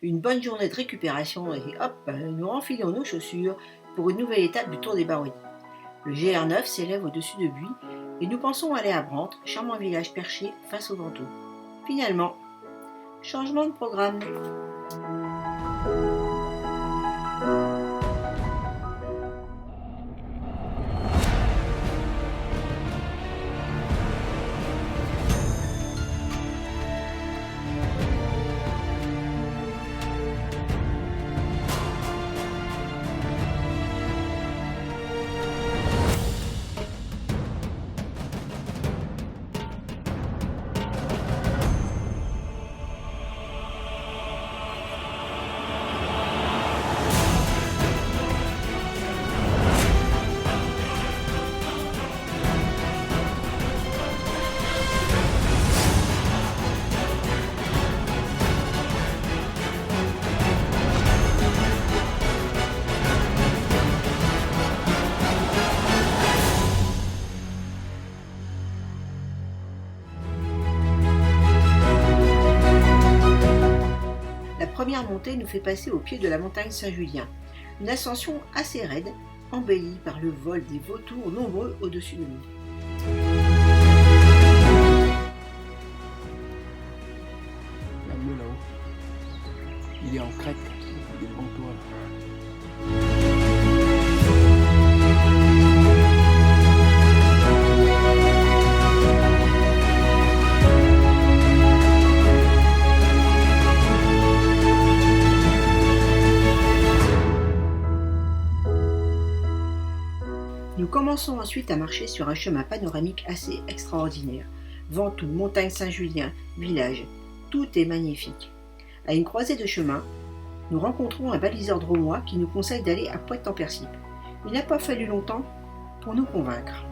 Une bonne journée de récupération et hop, nous enfilons nos chaussures pour une nouvelle étape du Tour des Baronnies. Le GR9 s'élève au-dessus de Buis et nous pensons aller à Brantes, charmant village perché face au Ventoux. Finalement, changement de programme. La première montée nous fait passer au pied de la montagne Saint-Julien, une ascension assez raide, embellie par le vol des vautours nombreux au-dessus de nous. Regarde-le là-haut. Il est en crête, il est devant toi. Nous commençons ensuite à marcher sur un chemin panoramique assez extraordinaire. Ventoux, montagne Saint-Julien, village, tout est magnifique. À une croisée de chemin, nous rencontrons un baliseur drômois qui nous conseille d'aller à Poët-en-Persip. Il n'a pas fallu longtemps pour nous convaincre.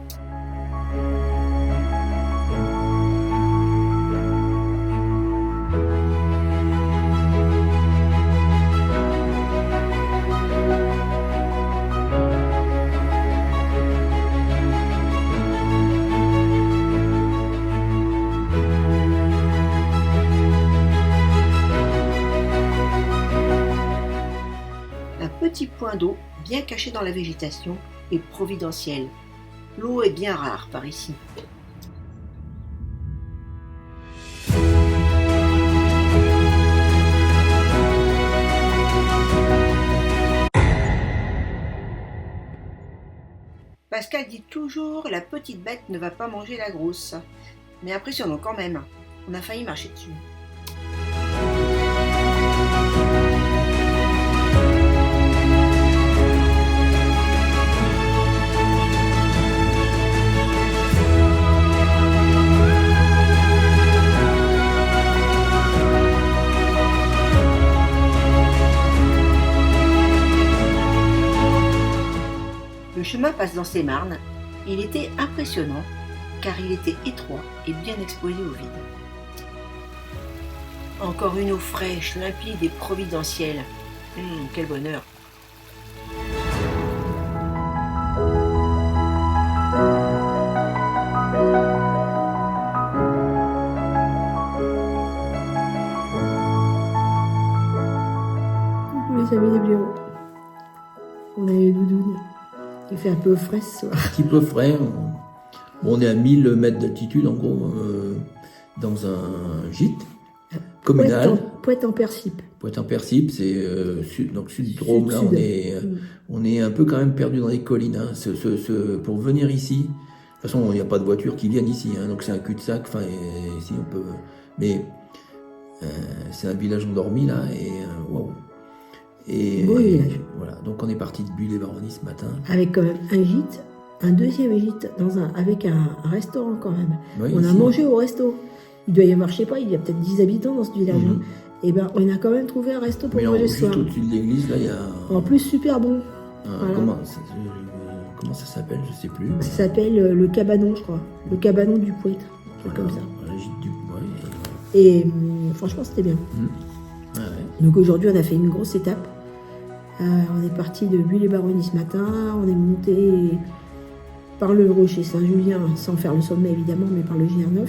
Un petit point d'eau, bien caché dans la végétation, est providentiel. L'eau est bien rare par ici. Pascal dit toujours la petite bête ne va pas manger la grosse. Mais impressionnant quand même, on a failli marcher dessus. Le chemin passe dans ces marnes. Il était impressionnant car il était étroit et bien exposé au vide. Encore une eau fraîche, limpide et providentielle. Quel bonheur! Coucou les amis des bureaux. On a les doudounes. Il fait un peu frais ce soir. Un petit peu frais. On est à 1000 mètres d'altitude, en gros, dans un gîte communal. Poët-en-Persip. Poët-en-Persip, c'est donc sud du Drôme. Là, on est un peu quand même perdu dans les collines. Hein. Pour venir ici, de toute façon, il n'y a pas de voitures qui viennent ici, hein, donc c'est un cul-de-sac. Enfin, ici on peut. Mais c'est un village endormi là, et waouh. Et voilà, donc on est parti de Buis-les-Baronnies ce matin. Avec quand même un gîte, un deuxième gîte, avec un restaurant quand même. Oui, on ici, a mangé au resto. Il doit y avoir, je sais pas, il y a peut-être 10 habitants dans ce village. Et ben on a quand même trouvé un resto pour manger ce soir. Juste au-dessus de l'église, là, il y a. En plus, super bon. Voilà. Comment ça s'appelle, je sais plus. Ça s'appelle le cabanon, je crois. Le cabanon du Poët. Voilà, comme ça. Voilà, gîte du Poët. Et franchement, c'était bien. Ouais. Donc aujourd'hui, on a fait une grosse étape. On est parti de Buis-les-Baronnies ce matin, on est monté par le rocher Saint-Julien, sans faire le sommet évidemment, mais par le GR9.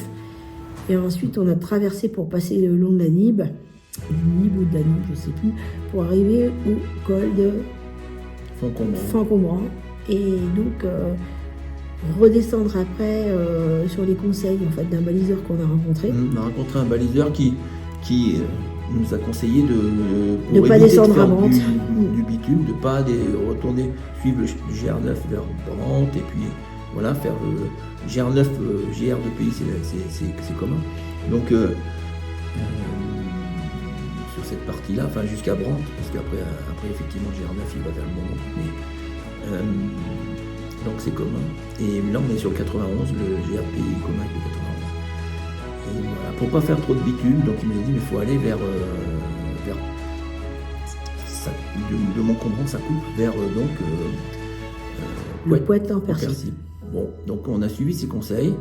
Et ensuite, on a traversé pour passer le long de la Nibe. Ligny, bout de la nuit, je sais plus, pour arriver au col de Fontcombrant. Et donc redescendre après sur les conseils en fait, d'un baliseur qu'on a rencontré. On a rencontré un baliseur qui nous a conseillé de ne pas descendre à Brantes. Du bitume, de ne pas retourner suivre le GR9 vers Brantes et puis voilà, faire le GR9, GR de pays, c'est commun. Donc sur cette partie-là, enfin jusqu'à Brantes, parce qu'après effectivement GR9 il va vers le Mont, mais donc c'est commun. Et là on est sur le 91, le GRPI commun avec le 91. Et voilà, pour pas faire trop de bitume, donc il m'a dit mais il faut aller vers de Montcombrant, ça coupe vers le Poët-en-Percy. Bon, donc on a suivi ses conseils.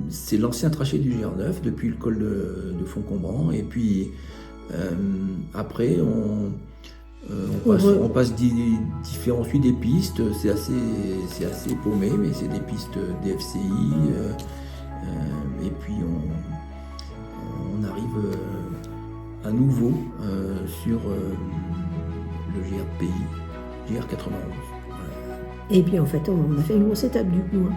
C'est l'ancien tracé du GR9 depuis le col de Fontcombrant, et puis après on passe suit des pistes. C'est assez paumé, mais c'est des pistes DFCI. Et puis on arrive à nouveau sur le GRPI, GR91. Et puis en fait, on a fait une grosse étape du coup,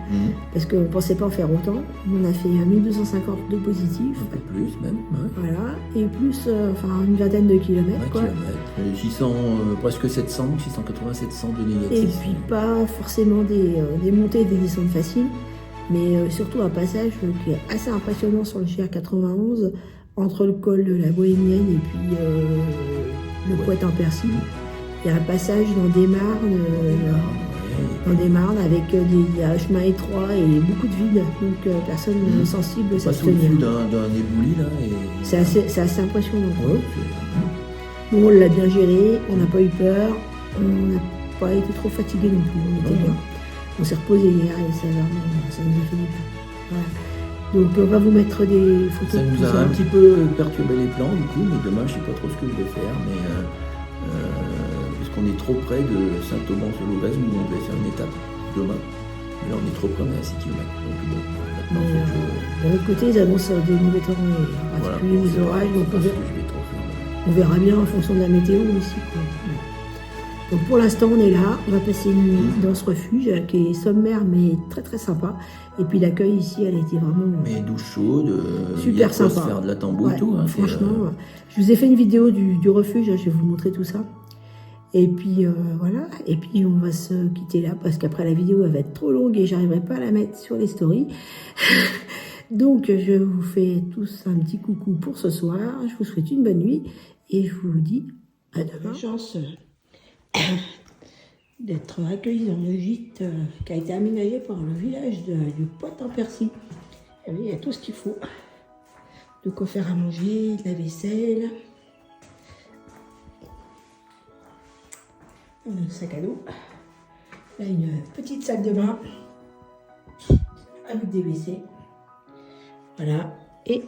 parce qu'on ne pensait pas en faire autant. On a fait 1250 de positifs. Un peu plus même. Ouais. Voilà, et plus une vingtaine de kilomètres. Quoi. 600, presque 700, 680, 700 de négatifs. Et puis pas forcément des montées et des descentes faciles, mais surtout un passage qui est assez impressionnant sur le GR91, entre le col de la Bohémienne et puis le Poët-en-Percy. Il y a un passage dans des marnes. Avec un chemin étroit et beaucoup de vide, donc personne sensible s'abstenir. D'un ébouli là. C'est assez impressionnant. Ouais. Bon, on l'a bien géré, on n'a pas eu peur, on n'a pas été trop fatigué non plus, on était bien. On s'est reposé hier et ça nous a fait du bien. Voilà. Donc on va vous mettre des photos. Ça nous a un petit peu perturbé les plans du coup, mais demain je ne sais pas trop ce que je vais faire, mais puisqu'on est trop près de Saint-Auban-sur-l'Auvèze où on devait faire une étape demain. Mais là on est trop près, on est à 6 km. Donc bon, maintenant de l'autre côté ils annoncent des mauvais temps, en particulier des orages, donc on verra bien en fonction de la météo aussi. Quoi. Donc pour l'instant on est là, on va passer une nuit dans ce refuge qui est sommaire mais très très sympa. Et puis l'accueil ici, elle a été vraiment... Mais douche chaude, super sympa. Se faire de la tambour et tout. Hein, franchement, je vous ai fait une vidéo du refuge, je vais vous montrer tout ça. Et puis voilà, et puis on va se quitter là parce qu'après la vidéo elle va être trop longue et j'arriverai pas à la mettre sur les stories. Donc je vous fais tous un petit coucou pour ce soir, je vous souhaite une bonne nuit et je vous dis à demain. Chance d'être accueillis dans le gîte qui a été aménagé par le village du Poët-en-Percy. Il y a tout ce qu'il faut. De quoi faire à manger, de la vaisselle. Un sac à dos. Là, une petite salle de bain avec des WC. Voilà. Et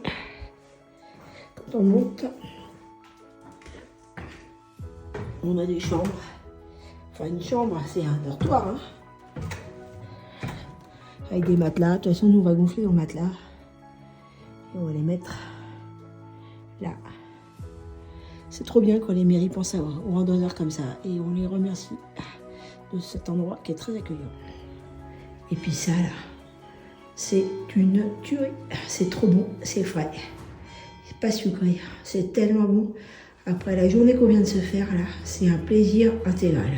quand on monte, on a des chambres. Enfin, une chambre, c'est un dortoir. Hein. Avec des matelas. De toute façon, nous, on va gonfler nos matelas. Et on va les mettre là. C'est trop bien quand les mairies pensent aux randonneurs comme ça. Et on les remercie de cet endroit qui est très accueillant. Et puis ça, là, c'est une tuerie. C'est trop bon, c'est frais. C'est pas sucré. C'est tellement bon. Après la journée qu'on vient de se faire, là, c'est un plaisir intégral.